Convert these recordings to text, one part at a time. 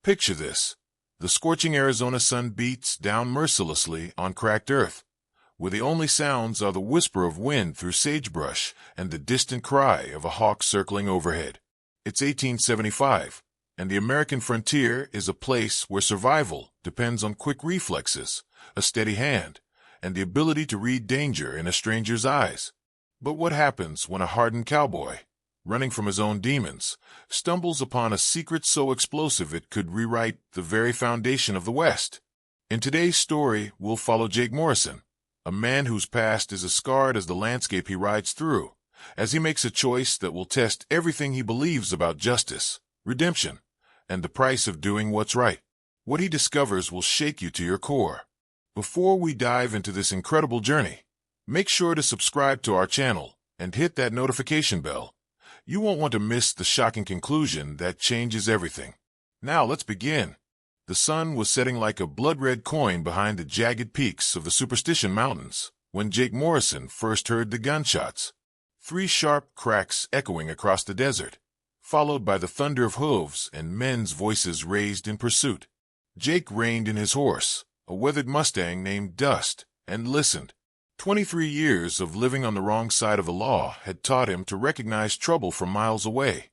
Picture this. The scorching Arizona sun beats down mercilessly on cracked earth, where the only sounds are the whisper of wind through sagebrush and the distant cry of a hawk circling overhead. It's 1875, and the American frontier is a place where survival depends on quick reflexes, a steady hand, and the ability to read danger in a stranger's eyes. But what happens when a hardened cowboy, running from his own demons, stumbles upon a secret so explosive it could rewrite the very foundation of the West? In today's story, we'll follow Jake Morrison, a man whose past is as scarred as the landscape he rides through, as he makes a choice that will test everything he believes about justice, redemption, and the price of doing what's right. What he discovers will shake you to your core. Before we dive into this incredible journey, make sure to subscribe to our channel and hit that notification bell. You won't want to miss the shocking conclusion that changes everything. Now let's begin. The sun was setting like a blood-red coin behind the jagged peaks of the Superstition Mountains when Jake Morrison first heard the gunshots. 3 sharp cracks echoing across the desert, followed by the thunder of hooves and men's voices raised in pursuit. Jake reined in his horse, a weathered Mustang named Dust, and listened. 23 years of living on the wrong side of the law had taught him to recognize trouble from miles away,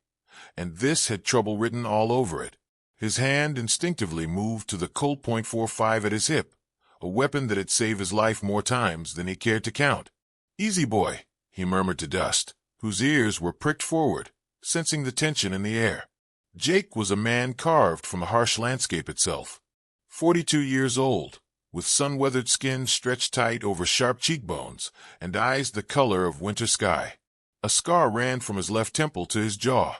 and this had trouble written all over it. His hand instinctively moved to the Colt .45 at his hip, a weapon that had saved his life more times than he cared to count. "Easy, boy," he murmured to Dust, whose ears were pricked forward, sensing the tension in the air. Jake was a man carved from the harsh landscape itself. 42 years old, with sun-weathered skin stretched tight over sharp cheekbones and eyes the color of winter sky. A scar ran from his left temple to his jaw,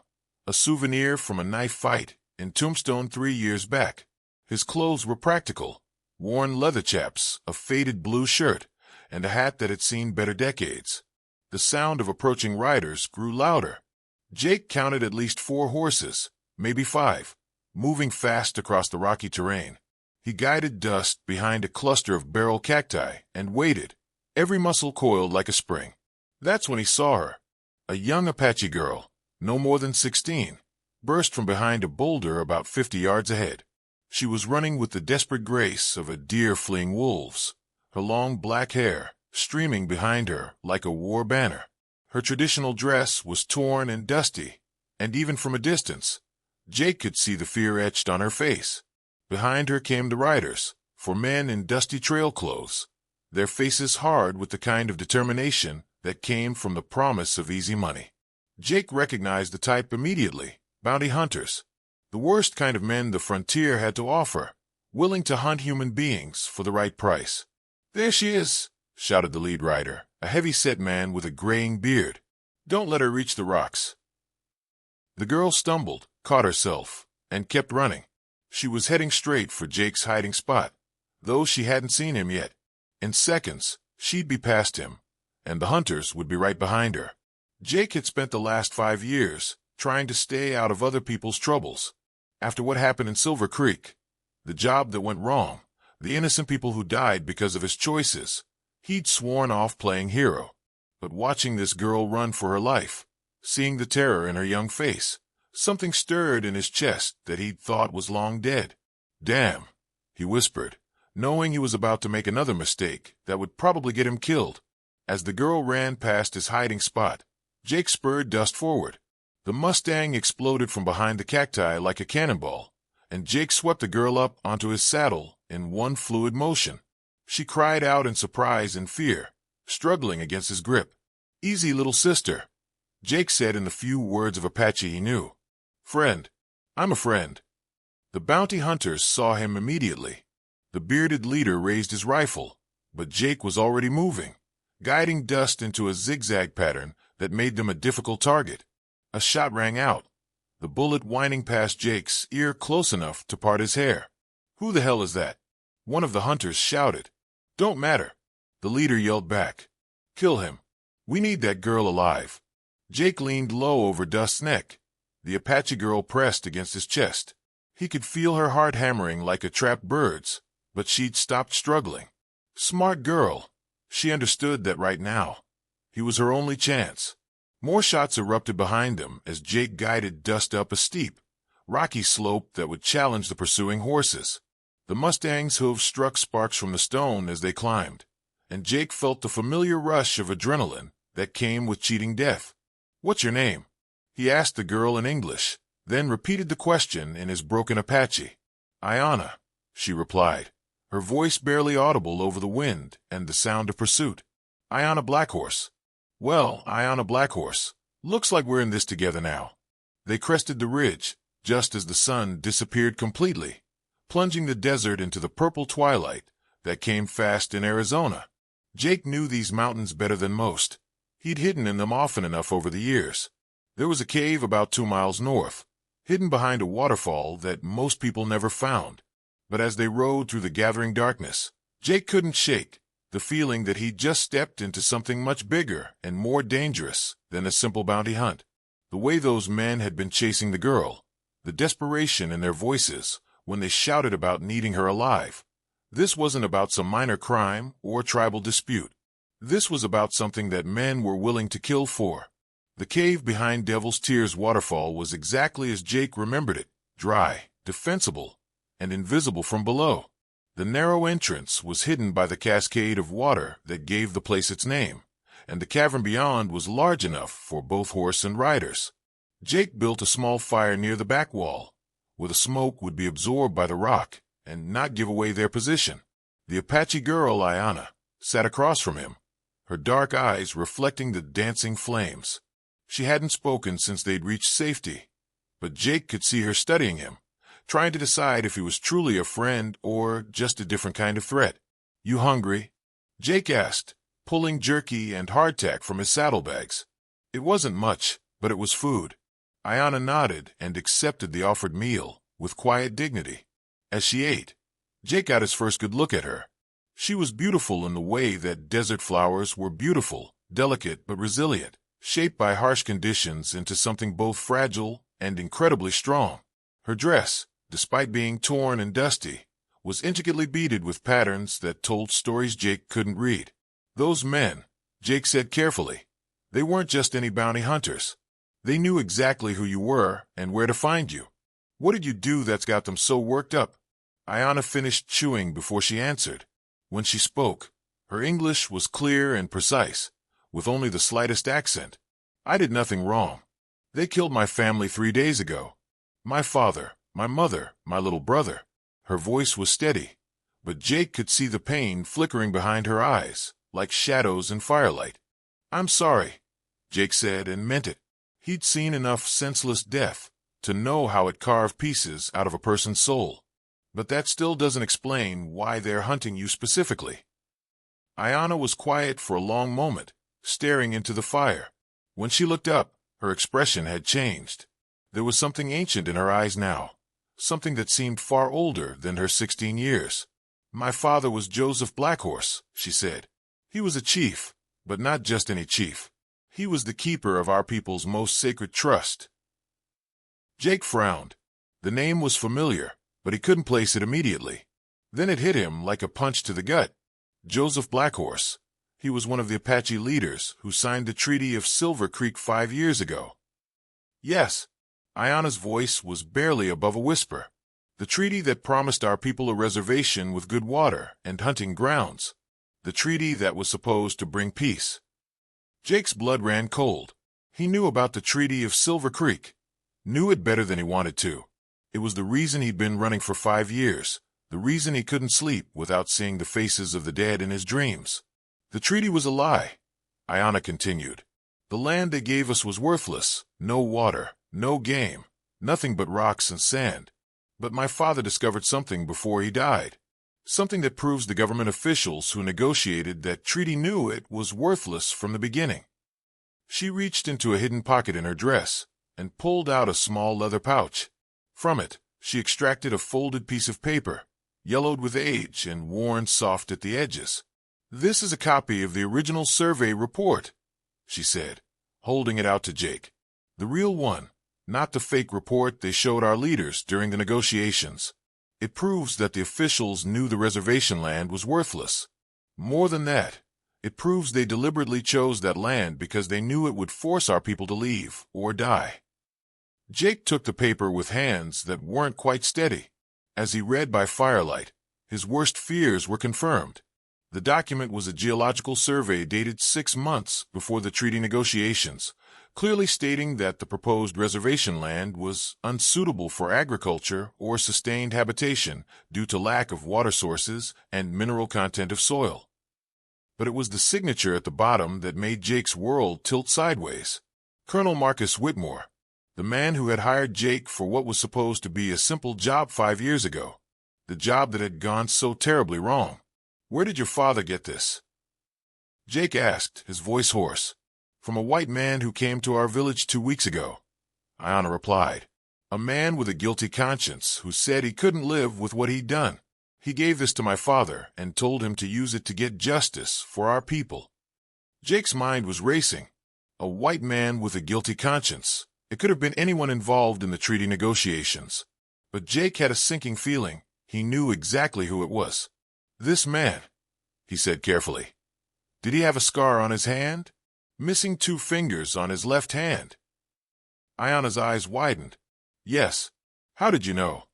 a souvenir from a knife fight in Tombstone 3 years back. His clothes were practical, worn leather chaps, a faded blue shirt, and a hat that had seen better decades. The sound of approaching riders grew louder. Jake counted at least 4 horses, maybe 5, moving fast across the rocky terrain. He guided Dust behind a cluster of barrel cacti and waited, every muscle coiled like a spring. That's when he saw her. A young Apache girl, no more than 16, burst from behind a boulder about 50 yards ahead. She was running with the desperate grace of a deer fleeing wolves, her long black hair streaming behind her like a war banner. Her traditional dress was torn and dusty, and even from a distance, Jake could see the fear etched on her face. Behind her came the riders, 4 men in dusty trail clothes, their faces hard with the kind of determination that came from the promise of easy money. Jake recognized the type immediately: bounty hunters. The worst kind of men the frontier had to offer, willing to hunt human beings for the right price. "There she is," shouted the lead rider, a heavy-set man with a graying beard. "Don't let her reach the rocks." The girl stumbled, caught herself, and kept running. She was heading straight for Jake's hiding spot, though she hadn't seen him yet. In seconds, she'd be past him, and the hunters would be right behind her. Jake had spent the last 5 years trying to stay out of other people's troubles. After what happened in Silver Creek, the job that went wrong, the innocent people who died because of his choices, he'd sworn off playing hero. But watching this girl run for her life, seeing the terror in her young face, something stirred in his chest that he'd thought was long dead. "Damn," he whispered, knowing he was about to make another mistake that would probably get him killed. As the girl ran past his hiding spot, Jake spurred Dust forward. The Mustang exploded from behind the cacti like a cannonball, and Jake swept the girl up onto his saddle in one fluid motion. She cried out in surprise and fear, struggling against his grip. "Easy, little sister," Jake said in the few words of Apache he knew. "Friend. I'm a friend." The bounty hunters saw him immediately. The bearded leader raised his rifle, but Jake was already moving, guiding Dust into a zigzag pattern that made them a difficult target. A shot rang out, the bullet whining past Jake's ear close enough to part his hair. "Who the hell is that?" one of the hunters shouted. "Don't matter," the leader yelled back. "Kill him. We need that girl alive." Jake leaned low over Dust's neck. The Apache girl pressed against his chest. He could feel her heart hammering like a trapped bird's, but she'd stopped struggling. Smart girl. She understood that right now, he was her only chance. More shots erupted behind them as Jake guided Dust up a steep, rocky slope that would challenge the pursuing horses. The Mustang's hooves struck sparks from the stone as they climbed, and Jake felt the familiar rush of adrenaline that came with cheating death. "What's your name?" he asked the girl in English, then repeated the question in his broken Apache. "Ayanna," she replied, her voice barely audible over the wind and the sound of pursuit. "Ayanna Blackhorse." "Well, Ayanna Blackhorse, looks like we're in this together now." They crested the ridge, just as the sun disappeared completely, plunging the desert into the purple twilight that came fast in Arizona. Jake knew these mountains better than most. He'd hidden in them often enough over the years. There was a cave about 2 miles north, hidden behind a waterfall that most people never found. But as they rode through the gathering darkness, Jake couldn't shake the feeling that he'd just stepped into something much bigger and more dangerous than a simple bounty hunt. The way those men had been chasing the girl, the desperation in their voices when they shouted about needing her alive. This wasn't about some minor crime or tribal dispute. This was about something that men were willing to kill for. The cave behind Devil's Tears waterfall was exactly as Jake remembered it, dry, defensible, and invisible from below. The narrow entrance was hidden by the cascade of water that gave the place its name, and the cavern beyond was large enough for both horse and riders. Jake built a small fire near the back wall, where the smoke would be absorbed by the rock and not give away their position. The Apache girl, Ayanna, sat across from him, her dark eyes reflecting the dancing flames. She hadn't spoken since they'd reached safety, but Jake could see her studying him, trying to decide if he was truly a friend or just a different kind of threat. "You hungry?" Jake asked, pulling jerky and hardtack from his saddlebags. It wasn't much, but it was food. Ayanna nodded and accepted the offered meal with quiet dignity. As she ate, Jake got his first good look at her. She was beautiful in the way that desert flowers were beautiful, delicate but resilient, shaped by harsh conditions into something both fragile and incredibly strong. Her dress, despite being torn and dusty, was intricately beaded with patterns that told stories Jake couldn't read. "Those men," Jake said carefully, "they weren't just any bounty hunters. They knew exactly who you were and where to find you. What did you do that's got them so worked up?" Ayanna finished chewing before she answered. When she spoke, her English was clear and precise, with only the slightest accent. "I did nothing wrong. They killed my family 3 days ago. My father, my mother, my little brother." Her voice was steady, but Jake could see the pain flickering behind her eyes, like shadows in firelight. "I'm sorry," Jake said, and meant it. He'd seen enough senseless death to know how it carved pieces out of a person's soul. But that still doesn't explain why they're hunting you specifically. Ayanna was quiet for a long moment, staring into the fire. When she looked up, her expression had changed. There was something ancient in her eyes now, something that seemed far older than her 16 years. "My father was Joseph Blackhorse," she said. "He was a chief, but not just any chief. He was the keeper of our people's most sacred trust." Jake frowned. The name was familiar, but he couldn't place it immediately. Then it hit him like a punch to the gut. Joseph Blackhorse. He was one of the Apache leaders who signed the Treaty of Silver Creek 5 years ago. "Yes." Ayanna's voice was barely above a whisper. "The treaty that promised our people a reservation with good water and hunting grounds. The treaty that was supposed to bring peace." Jake's blood ran cold. He knew about the Treaty of Silver Creek. Knew it better than he wanted to. It was the reason he'd been running for 5 years, the reason he couldn't sleep without seeing the faces of the dead in his dreams. "The treaty was a lie," Ayanna continued. "The land they gave us was worthless, no water, no game, nothing but rocks and sand. But my father discovered something before he died. Something that proves the government officials who negotiated that treaty knew it was worthless from the beginning." She reached into a hidden pocket in her dress and pulled out a small leather pouch. From it, she extracted a folded piece of paper, yellowed with age and worn soft at the edges. "This is a copy of the original survey report," she said, holding it out to Jake. "The real one, not the fake report they showed our leaders during the negotiations. It proves that the officials knew the reservation land was worthless. More than that, it proves they deliberately chose that land because they knew it would force our people to leave or die." Jake took the paper with hands that weren't quite steady. As he read by firelight, his worst fears were confirmed. The document was a geological survey dated 6 months before the treaty negotiations, clearly stating that the proposed reservation land was unsuitable for agriculture or sustained habitation due to lack of water sources and mineral content of soil. But it was the signature at the bottom that made Jake's world tilt sideways. Colonel Marcus Whitmore, the man who had hired Jake for what was supposed to be a simple job 5 years ago, the job that had gone so terribly wrong. "Where did your father get this?" Jake asked, his voice hoarse. "From a white man who came to our village 2 weeks ago," Ayanna replied. "A man with a guilty conscience who said he couldn't live with what he'd done. He gave this to my father and told him to use it to get justice for our people." Jake's mind was racing. A white man with a guilty conscience. It could have been anyone involved in the treaty negotiations. But Jake had a sinking feeling. He knew exactly who it was. "This man," he said carefully. "Did he have a scar on his hand? Missing 2 fingers on his left hand?" Ayanna's eyes widened. "Yes. How did you know?"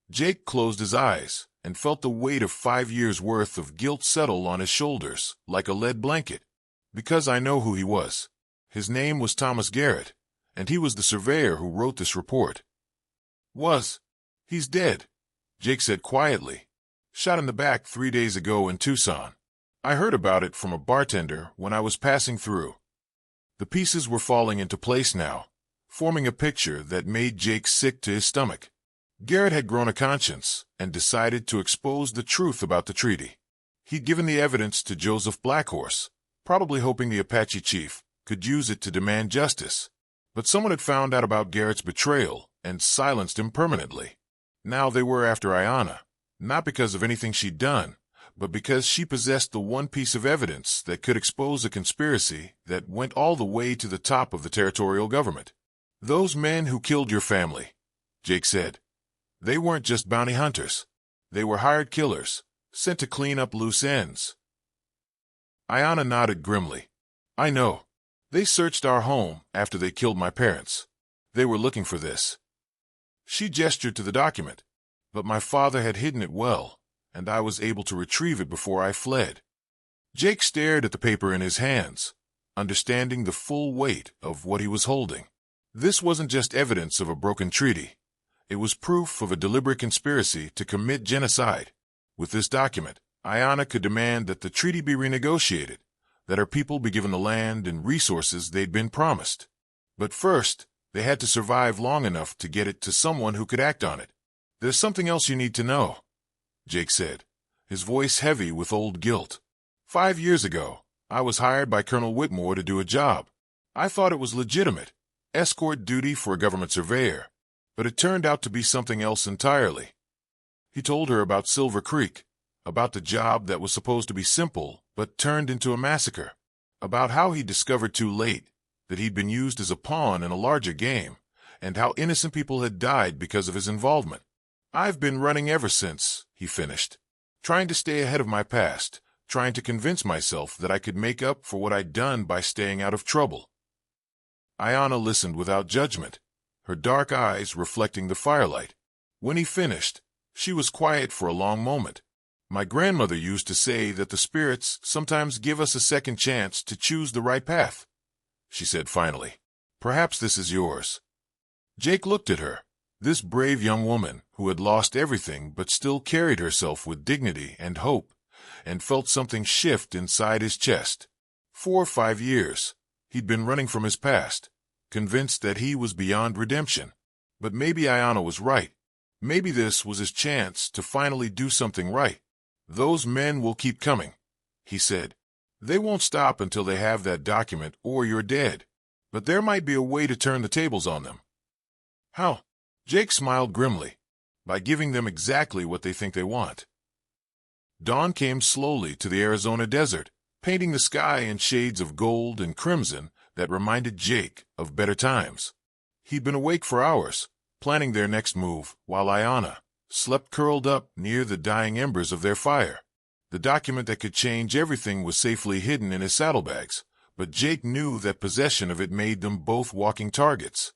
Jake closed his eyes and felt the weight of 5 years' worth of guilt settle on his shoulders like a lead blanket. "Because I know who he was. His name was Thomas Garrett, and he was the surveyor who wrote this report." "Was? He's dead," Jake said quietly. "Shot in the back 3 days ago in Tucson. I heard about it from a bartender when I was passing through." The pieces were falling into place now, forming a picture that made Jake sick to his stomach. Garrett had grown a conscience and decided to expose the truth about the treaty. He'd given the evidence to Joseph Blackhorse, probably hoping the Apache chief could use it to demand justice. But someone had found out about Garrett's betrayal and silenced him permanently. Now they were after Ayanna, not because of anything she'd done, but because she possessed the one piece of evidence that could expose a conspiracy that went all the way to the top of the territorial government. "Those men who killed your family," Jake said. "They weren't just bounty hunters. They were hired killers, sent to clean up loose ends." Ayanna nodded grimly. "I know. They searched our home after they killed my parents. They were looking for this." She gestured to the document. "But my father had hidden it well, and I was able to retrieve it before I fled." Jake stared at the paper in his hands, understanding the full weight of what he was holding. This wasn't just evidence of a broken treaty. It was proof of a deliberate conspiracy to commit genocide. With this document, Ayanna could demand that the treaty be renegotiated, that her people be given the land and resources they'd been promised. But first, they had to survive long enough to get it to someone who could act on it. "There's something else you need to know," Jake said, his voice heavy with old guilt. 5 years ago, I was hired by Colonel Whitmore to do a job. I thought it was legitimate, escort duty for a government surveyor, but it turned out to be something else entirely. He told her about Silver Creek, about the job that was supposed to be simple but turned into a massacre, about how he discovered too late that he'd been used as a pawn in a larger game, and how innocent people had died because of his involvement. "I've been running ever since," he finished, "trying to stay ahead of my past, trying to convince myself that I could make up for what I'd done by staying out of trouble." Ayanna listened without judgment, her dark eyes reflecting the firelight. When he finished, she was quiet for a long moment. "My grandmother used to say that the spirits sometimes give us a second chance to choose the right path," she said finally. "Perhaps this is yours." Jake looked at her, this brave young woman who had lost everything but still carried herself with dignity and hope, and felt something shift inside his chest. 4 or 5 years, he'd been running from his past, convinced that he was beyond redemption. But maybe Ayanna was right. Maybe this was his chance to finally do something right. "Those men will keep coming," he said. "They won't stop until they have that document or you're dead. But there might be a way to turn the tables on them." "How?" Jake smiled grimly. "By giving them exactly what they think they want." Dawn came slowly to the Arizona desert, painting the sky in shades of gold and crimson that reminded Jake of better times. He'd been awake for hours, planning their next move, while Ayanna slept curled up near the dying embers of their fire. The document that could change everything was safely hidden in his saddlebags, but Jake knew that possession of it made them both walking targets.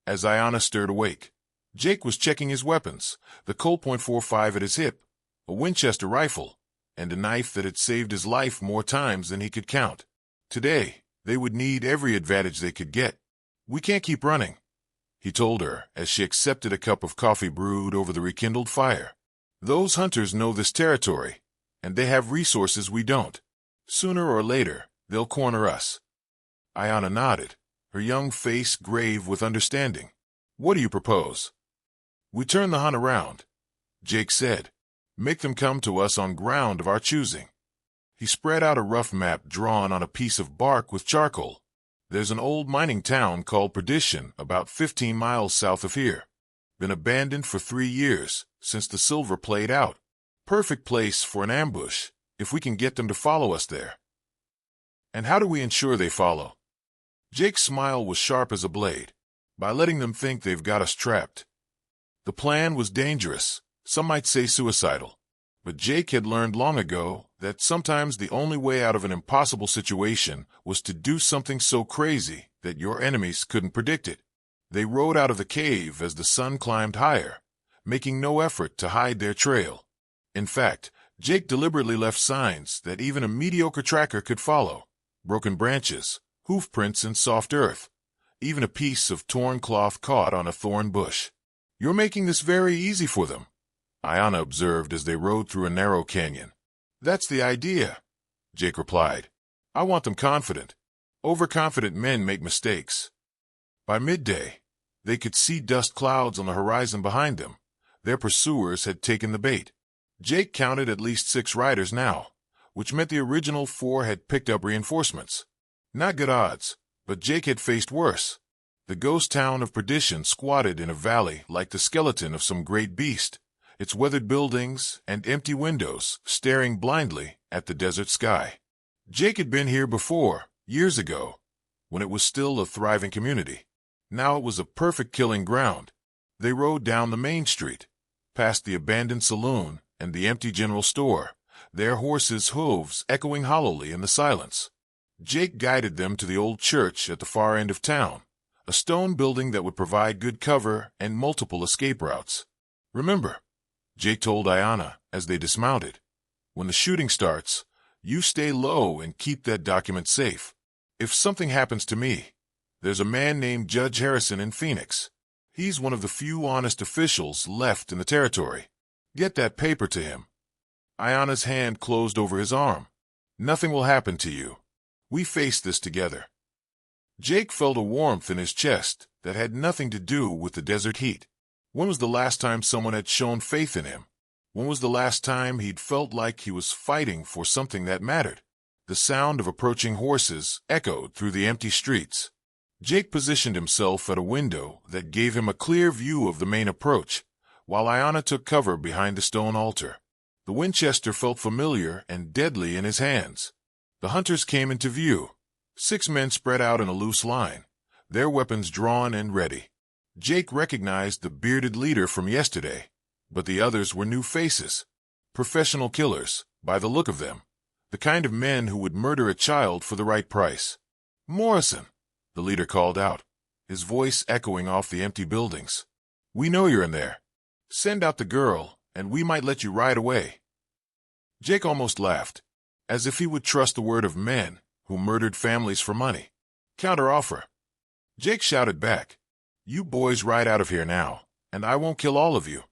as Ayanna stirred awake. Jake was checking his weapons, the Colt .45 at his hip, a Winchester rifle, and a knife that had saved his life more times than he could count. Today, they would need every advantage they could get. "We can't keep running," he told her as she accepted a cup of coffee brewed over the rekindled fire. "Those hunters know this territory, and they have resources we don't. Sooner or later, they'll corner us." Ayanna nodded, her young face grave with understanding. "What do you propose?" "We turn the hunt around," Jake said. "Make them come to us on ground of our choosing." He spread out a rough map drawn on a piece of bark with charcoal. "There's an old mining town called Perdition about 15 miles south of here. Been abandoned for 3 years, since the silver played out. Perfect place for an ambush, if we can get them to follow us there." "And how do we ensure they follow?" Jake's smile was sharp as a blade. "By letting them think they've got us trapped." The plan was dangerous, some might say suicidal. But Jake had learned long ago that sometimes the only way out of an impossible situation was to do something so crazy that your enemies couldn't predict it. They rode out of the cave as the sun climbed higher, making no effort to hide their trail. In fact, Jake deliberately left signs that even a mediocre tracker could follow: broken branches, hoof prints in soft earth, even a piece of torn cloth caught on a thorn bush. "You're making this very easy for them," Ayanna observed as they rode through a narrow canyon. "That's the idea," Jake replied. "I want them confident. Overconfident men make mistakes." By midday, they could see dust clouds on the horizon behind them. Their pursuers had taken the bait. Jake counted at least 6 riders now, which meant the original 4 had picked up reinforcements. Not good odds, but Jake had faced worse. The ghost town of Perdition squatted in a valley like the skeleton of some great beast, its weathered buildings and empty windows staring blindly at the desert sky. Jake had been here before, years ago, when it was still a thriving community. Now it was a perfect killing ground. They rode down the main street, past the abandoned saloon and the empty general store, their horses' hooves echoing hollowly in the silence. Jake guided them to the old church at the far end of town, a stone building that would provide good cover and multiple escape routes. "Remember," Jake told Ayanna as they dismounted, "when the shooting starts, you stay low and keep that document safe. If something happens to me, there's a man named Judge Harrison in Phoenix. He's one of the few honest officials left in the territory. Get that paper to him." Ayanna's hand closed over his arm. "Nothing will happen to you. We face this together." Jake felt a warmth in his chest that had nothing to do with the desert heat. When was the last time someone had shown faith in him? When was the last time he'd felt like he was fighting for something that mattered? The sound of approaching horses echoed through the empty streets. Jake positioned himself at a window that gave him a clear view of the main approach, while Ayanna took cover behind the stone altar. The Winchester felt familiar and deadly in his hands. The hunters came into view, 6 men spread out in a loose line, their weapons drawn and ready. Jake recognized the bearded leader from yesterday, but the others were new faces. Professional killers, by the look of them, the kind of men who would murder a child for the right price. "Morrison," the leader called out, his voice echoing off the empty buildings. "We know you're in there. Send out the girl, and we might let you ride away." Jake almost laughed, as if he would trust the word of men who murdered families for money. "Counteroffer." Jake shouted back, "You boys ride out of here now, and I won't kill all of you."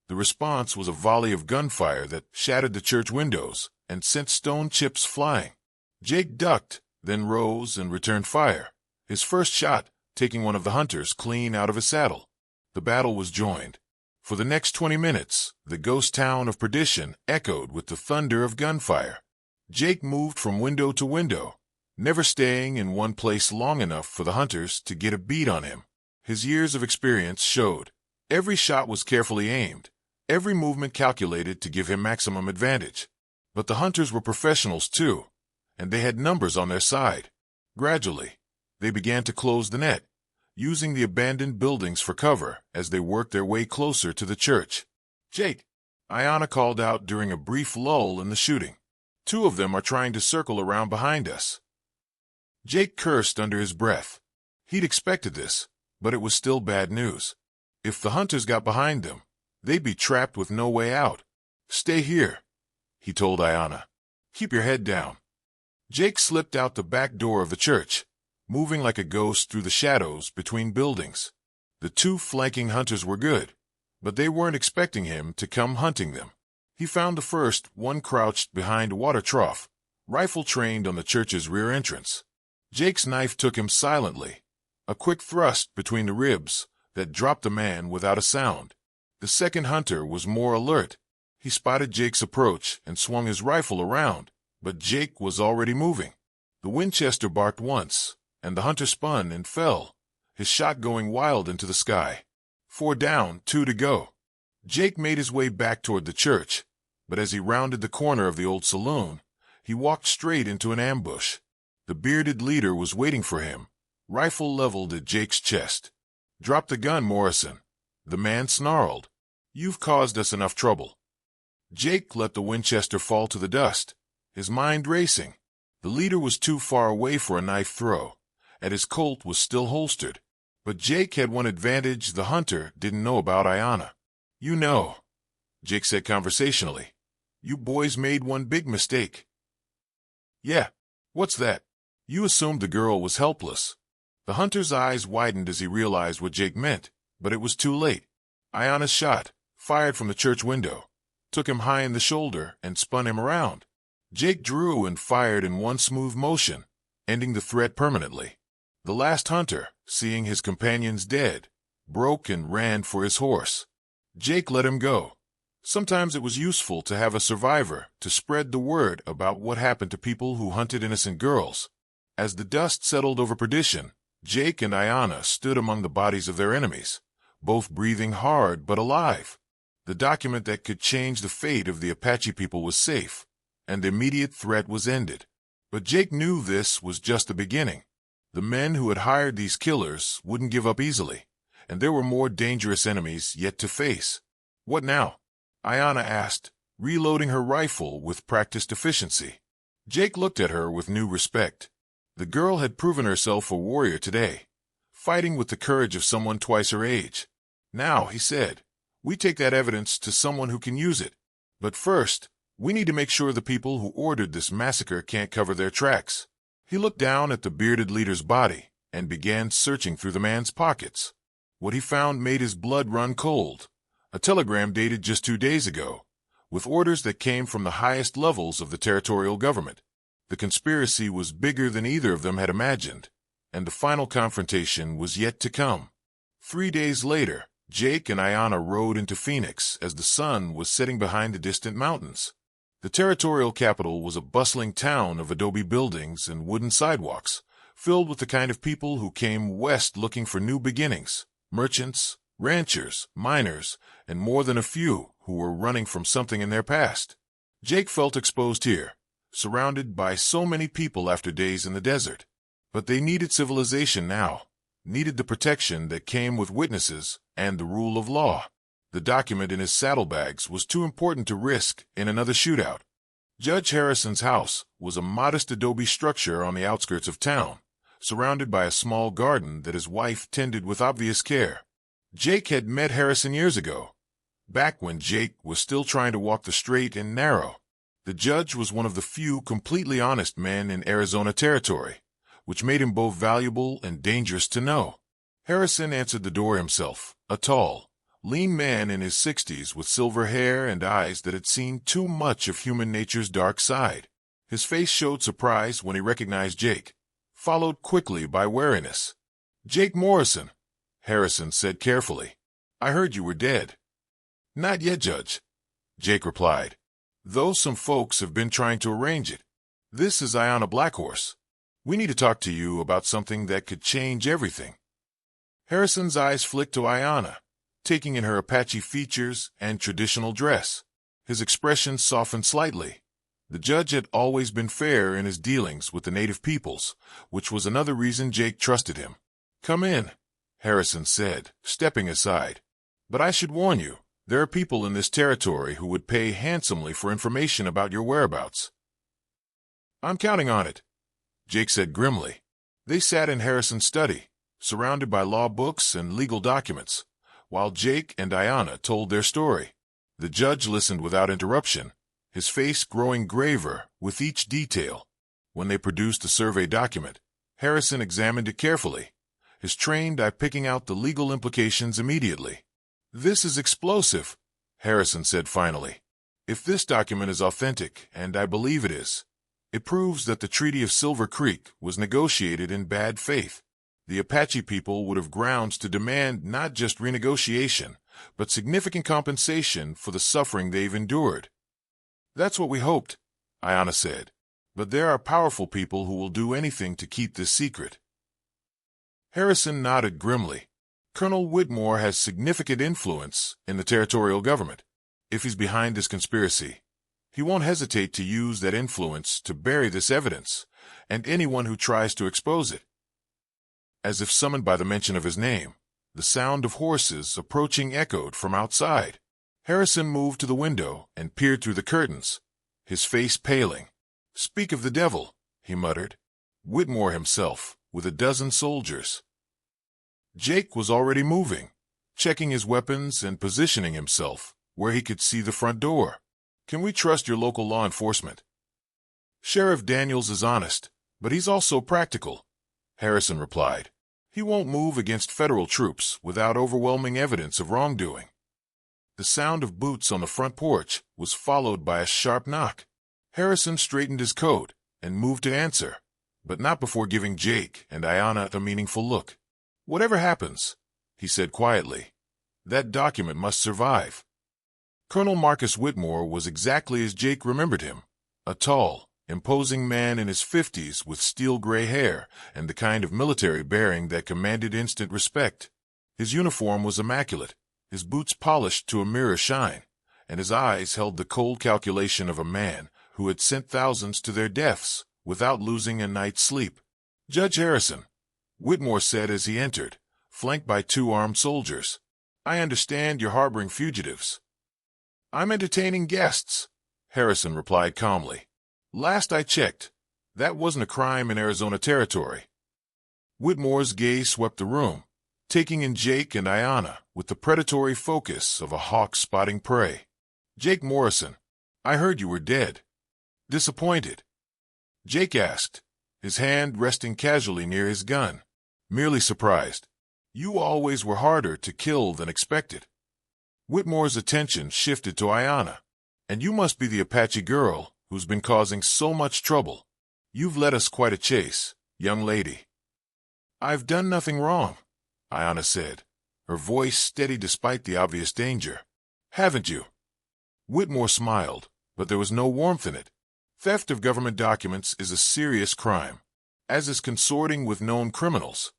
The response was a volley of gunfire that shattered the church windows and sent stone chips flying. Jake ducked, then rose and returned fire, his first shot taking one of the hunters clean out of his saddle. The battle was joined. For the next 20 minutes, the ghost town of Perdition echoed with the thunder of gunfire. Jake moved from window to window, never staying in one place long enough for the hunters to get a beat on him. His years of experience showed. Every shot was carefully aimed, every movement calculated to give him maximum advantage. But the hunters were professionals too, and they had numbers on their side. Gradually, they began to close the net, using the abandoned buildings for cover as they worked their way closer to the church. "Jake," Ayanna called out during a brief lull in the shooting. "2 of them are trying to circle around behind us." Jake cursed under his breath. He'd expected this, but it was still bad news. If the hunters got behind them, they'd be trapped with no way out. "Stay here," he told Ayanna. "Keep your head down." Jake slipped out the back door of the church, moving like a ghost through the shadows between buildings. The two flanking hunters were good, but they weren't expecting him to come hunting them. He found the first one crouched behind a water trough, rifle trained on the church's rear entrance. Jake's knife took him silently, a quick thrust between the ribs that dropped the man without a sound. The second hunter was more alert. He spotted Jake's approach and swung his rifle around, but Jake was already moving. The Winchester barked once, and the hunter spun and fell, his shot going wild into the sky. 4 down, 2 to go. Jake made his way back toward the church, but as he rounded the corner of the old saloon, he walked straight into an ambush. The bearded leader was waiting for him, rifle leveled at Jake's chest. "Drop the gun, Morrison," the man snarled. "You've caused us enough trouble." Jake let the Winchester fall to the dust, his mind racing. The leader was too far away for a knife throw, and his Colt was still holstered. But Jake had one advantage the hunter didn't know about Ayanna. "You know," Jake said conversationally, "you boys made one big mistake." "Yeah, what's that?" "You assumed the girl was helpless." The hunter's eyes widened as he realized what Jake meant, but it was too late. Ayanna's shot, fired from the church window, took him high in the shoulder and spun him around. Jake drew and fired in one smooth motion, ending the threat permanently. The last hunter, seeing his companions dead, broke and ran for his horse. Jake let him go. Sometimes it was useful to have a survivor to spread the word about what happened to people who hunted innocent girls. As the dust settled over Perdition, Jake and Ayanna stood among the bodies of their enemies, both breathing hard but alive. The document that could change the fate of the Apache people was safe, and the immediate threat was ended. But Jake knew this was just the beginning. The men who had hired these killers wouldn't give up easily, and there were more dangerous enemies yet to face. "What now?" Ayanna asked, reloading her rifle with practiced efficiency. Jake looked at her with new respect. The girl had proven herself a warrior today, fighting with the courage of someone twice her age. "Now," he said, "we take that evidence to someone who can use it. But first, we need to make sure the people who ordered this massacre can't cover their tracks." He looked down at the bearded leader's body and began searching through the man's pockets. What he found made his blood run cold. A telegram dated just 2 days ago, with orders that came from the highest levels of the territorial government. The conspiracy was bigger than either of them had imagined, and the final confrontation was yet to come. 3 days later, Jake and Ayanna rode into Phoenix as the sun was setting behind the distant mountains. The territorial capital was a bustling town of adobe buildings and wooden sidewalks, filled with the kind of people who came west looking for new beginnings: merchants, ranchers, miners, and more than a few who were running from something in their past. Jake felt exposed here, surrounded by so many people after days in the desert. But they needed civilization now, needed the protection that came with witnesses and the rule of law. The document in his saddlebags was too important to risk in another shootout. Judge Harrison's house was a modest adobe structure on the outskirts of town, surrounded by a small garden that his wife tended with obvious care. Jake had met Harrison years ago, back when Jake was still trying to walk the straight and narrow. The judge was one of the few completely honest men in Arizona territory, which made him both valuable and dangerous to know. Harrison answered the door himself, a tall, lean man in his 60s with silver hair and eyes that had seen too much of human nature's dark side. His face showed surprise when he recognized Jake, followed quickly by wariness. "Jake Morrison," Harrison said carefully. "I heard you were dead." "Not yet, Judge," Jake replied, "though some folks have been trying to arrange it. This is Ayanna Blackhorse. We need to talk to you about something that could change everything." Harrison's eyes flicked to Ayanna, taking in her Apache features and traditional dress. His expression softened slightly. The judge had always been fair in his dealings with the native peoples, which was another reason Jake trusted him. "Come in," Harrison said, stepping aside. "But I should warn you, there are people in this territory who would pay handsomely for information about your whereabouts." "I'm counting on it," Jake said grimly. They sat in Harrison's study, surrounded by law books and legal documents, while Jake and Ayanna told their story. The judge listened without interruption, his face growing graver with each detail. When they produced the survey document, Harrison examined it carefully, his trained eye picking out the legal implications immediately. "This is explosive," Harrison said finally. "If this document is authentic, and I believe it is, it proves that the Treaty of Silver Creek was negotiated in bad faith. The Apache people would have grounds to demand not just renegotiation, but significant compensation for the suffering they've endured." "That's what we hoped," Ayanna said. "But there are powerful people who will do anything to keep this secret." Harrison nodded grimly. "Colonel Whitmore has significant influence in the territorial government. If he's behind this conspiracy, he won't hesitate to use that influence to bury this evidence, and anyone who tries to expose it." As if summoned by the mention of his name, the sound of horses approaching echoed from outside. Harrison moved to the window and peered through the curtains, his face paling. "Speak of the devil," he muttered. "Whitmore himself, with a dozen soldiers." Jake was already moving, checking his weapons and positioning himself where he could see the front door. "Can we trust your local law enforcement?" "Sheriff Daniels is honest, but he's also practical," Harrison replied. "He won't move against federal troops without overwhelming evidence of wrongdoing." The sound of boots on the front porch was followed by a sharp knock. Harrison straightened his coat and moved to answer, but not before giving Jake and Ayanna a meaningful look. "Whatever happens," he said quietly, "that document must survive." Colonel Marcus Whitmore was exactly as Jake remembered him, a tall, imposing man in his 50s with steel-gray hair and the kind of military bearing that commanded instant respect. His uniform was immaculate, his boots polished to a mirror shine, and his eyes held the cold calculation of a man who had sent thousands to their deaths without losing a night's sleep. "Judge Harrison," Whitmore said as he entered, flanked by 2 armed soldiers, "I understand you're harboring fugitives." "I'm entertaining guests," Harrison replied calmly. "Last I checked, that wasn't a crime in Arizona territory." Whitmore's gaze swept the room, taking in Jake and Ayanna with the predatory focus of a hawk spotting prey. "Jake Morrison, I heard you were dead." "Disappointed?" Jake asked, his hand resting casually near his gun. "Merely surprised. You always were harder to kill than expected." Whitmore's attention shifted to Ayanna. "And you must be the Apache girl who's been causing so much trouble. You've led us quite a chase, young lady." "I've done nothing wrong," Ayanna said, her voice steady despite the obvious danger. "Haven't you?" Whitmore smiled, but there was no warmth in it. "Theft of government documents is a serious crime, as is consorting with known criminals."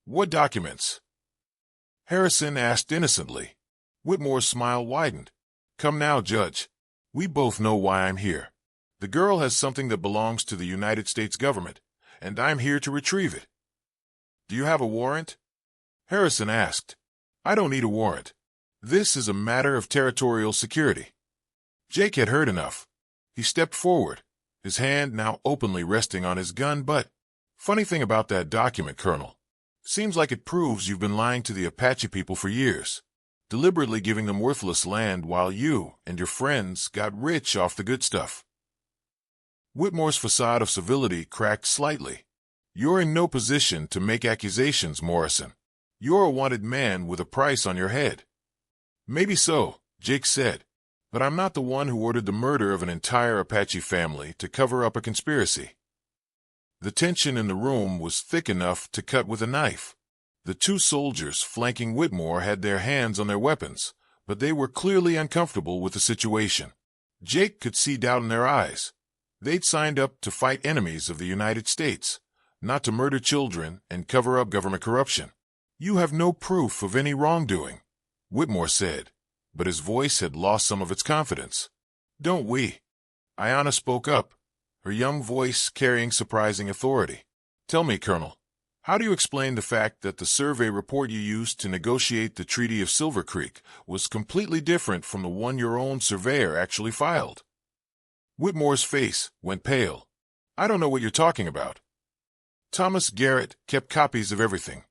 "What documents?" Harrison asked innocently. Whitmore's smile widened. "Come now, Judge. We both know why I'm here. The girl has something that belongs to the United States government, and I'm here to retrieve it." "Do you have a warrant?" Harrison asked. "I don't need a warrant. This is a matter of territorial security." Jake had heard enough. He stepped forward, his hand now openly resting on his gun. "But funny thing about that document, Colonel. Seems like it proves you've been lying to the Apache people for years, deliberately giving them worthless land while you and your friends got rich off the good stuff." Whitmore's facade of civility cracked slightly. "You're in no position to make accusations, Morrison. You're a wanted man with a price on your head." "Maybe so," Jake said, "but I'm not the one who ordered the murder of an entire Apache family to cover up a conspiracy." The tension in the room was thick enough to cut with a knife. The 2 soldiers flanking Whitmore had their hands on their weapons, but they were clearly uncomfortable with the situation. Jake could see doubt in their eyes. They'd signed up to fight enemies of the United States, not to murder children and cover up government corruption. "You have no proof of any wrongdoing," Whitmore said, but his voice had lost some of its confidence. "Don't we?" Ayanna spoke up, her young voice carrying surprising authority. "Tell me, Colonel, how do you explain the fact that the survey report you used to negotiate the Treaty of Silver Creek was completely different from the one your own surveyor actually filed?" Whitmore's face went pale. "I don't know what you're talking about." Thomas Garrett kept copies of everything,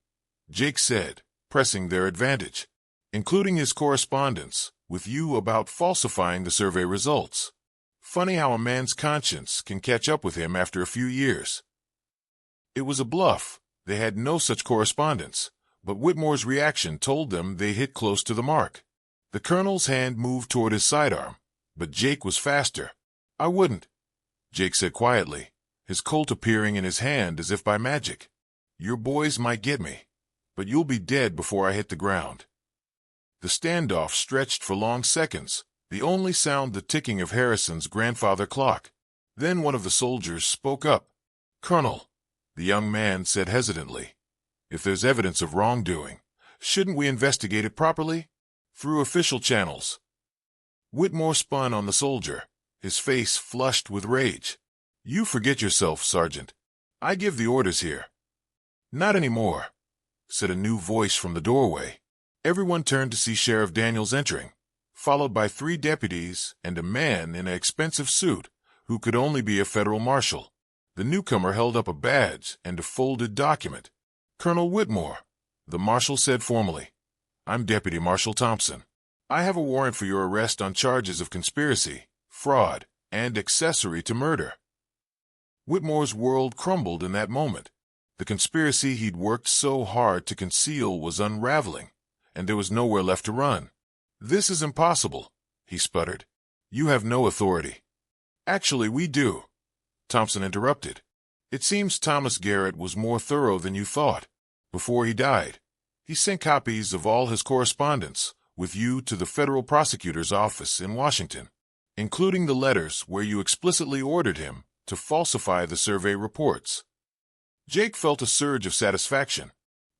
Jake said, pressing their advantage, including his correspondence with you about falsifying the survey results. Funny how a man's conscience can catch up with him after a few years. It was a bluff. They had no such correspondence, but Whitmore's reaction told them they hit close to the mark. The colonel's hand moved toward his sidearm, but Jake was faster. I wouldn't, Jake said quietly, his Colt appearing in his hand as if by magic. Your boys might get me, but you'll be dead before I hit the ground. The standoff stretched for long seconds, the only sound the ticking of Harrison's grandfather clock. Then one of the soldiers spoke up. Colonel, the young man said hesitantly, if there's evidence of wrongdoing, shouldn't we investigate it properly? Through official channels. Whitmore spun on the soldier, his face flushed with rage. You forget yourself, Sergeant. I give the orders here. Not anymore, said a new voice from the doorway. Everyone turned to see Sheriff Daniels entering, followed by 3 deputies and a man in an expensive suit who could only be a federal marshal. The newcomer held up a badge and a folded document. Colonel Whitmore, the marshal said formally. I'm Deputy Marshal Thompson. I have a warrant for your arrest on charges of conspiracy, fraud, and accessory to murder. Whitmore's world crumbled in that moment. The conspiracy he'd worked so hard to conceal was unraveling, and there was nowhere left to run. This is impossible, he sputtered. You have no authority. Actually, we do, Thompson interrupted. It seems Thomas Garrett was more thorough than you thought. Before he died, he sent copies of all his correspondence with you to the federal prosecutor's office in Washington, including the letters where you explicitly ordered him to falsify the survey reports. Jake felt a surge of satisfaction.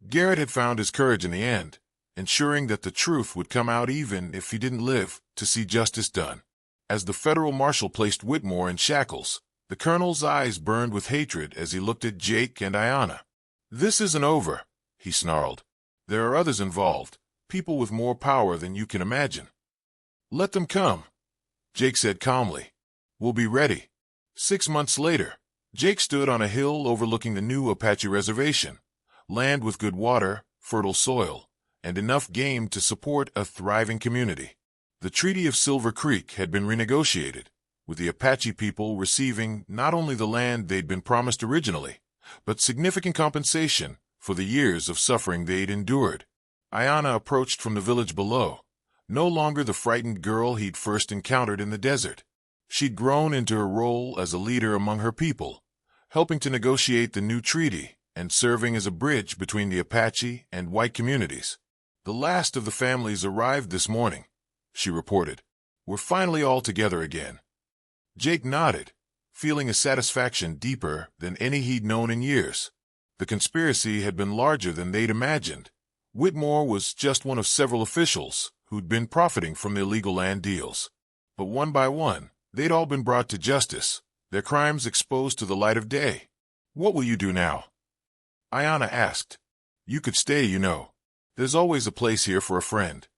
Garrett had found his courage in the end, ensuring that the truth would come out even if he didn't live to see justice done. As the federal marshal placed Whitmore in shackles, the colonel's eyes burned with hatred as he looked at Jake and Ayanna. This isn't over, he snarled. There are others involved, people with more power than you can imagine. Let them come, Jake said calmly. We'll be ready. 6 months later, Jake stood on a hill overlooking the new Apache reservation, land with good water, fertile soil, and enough game to support a thriving community. The Treaty of Silver Creek had been renegotiated, with the Apache people receiving not only the land they'd been promised originally, but significant compensation for the years of suffering they'd endured. Ayanna approached from the village below, no longer the frightened girl he'd first encountered in the desert. She'd grown into her role as a leader among her people, helping to negotiate the new treaty and serving as a bridge between the Apache and white communities. The last of the families arrived this morning, she reported. We're finally all together again. Jake nodded, feeling a satisfaction deeper than any he'd known in years. The conspiracy had been larger than they'd imagined. Whitmore was just one of several officials who'd been profiting from the illegal land deals. But one by one, they'd all been brought to justice, their crimes exposed to the light of day. What will you do now? Ayanna asked. You could stay, you know. There's always a place here for a friend.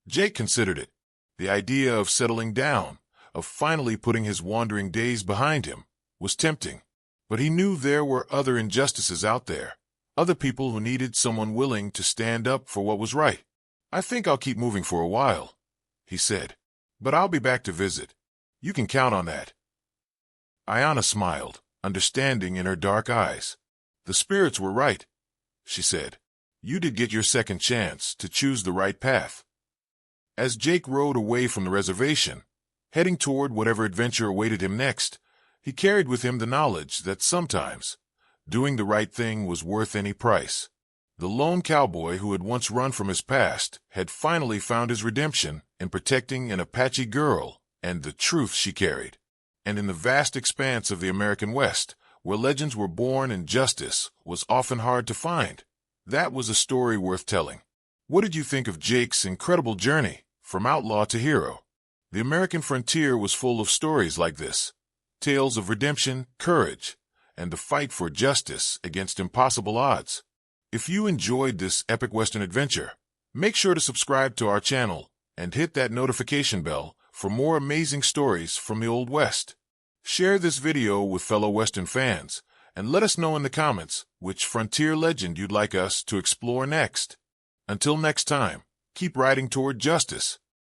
Jake considered it. The idea of settling down, of finally putting his wandering days behind him, was tempting. But he knew there were other injustices out there, other people who needed someone willing to stand up for what was right. I think I'll keep moving for a while, he said. But I'll be back to visit. You can count on that. Ayanna smiled, understanding in her dark eyes. The spirits were right, she said. You did get your second chance to choose the right path. As Jake rode away from the reservation, heading toward whatever adventure awaited him next, he carried with him the knowledge that sometimes doing the right thing was worth any price. The lone cowboy who had once run from his past had finally found his redemption in protecting an Apache girl and the truth she carried. And in the vast expanse of the American West, where legends were born and justice was often hard to find, that was a story worth telling. What did you think of Jake's incredible journey from outlaw to hero? The American frontier was full of stories like this, tales of redemption, courage, and the fight for justice against impossible odds. If you enjoyed this epic Western adventure, make sure to subscribe to our channel and hit that notification bell for more amazing stories from the Old West. Share this video with fellow Western fans and let us know in the comments which frontier legend you'd like us to explore next. Until next time, keep riding toward justice.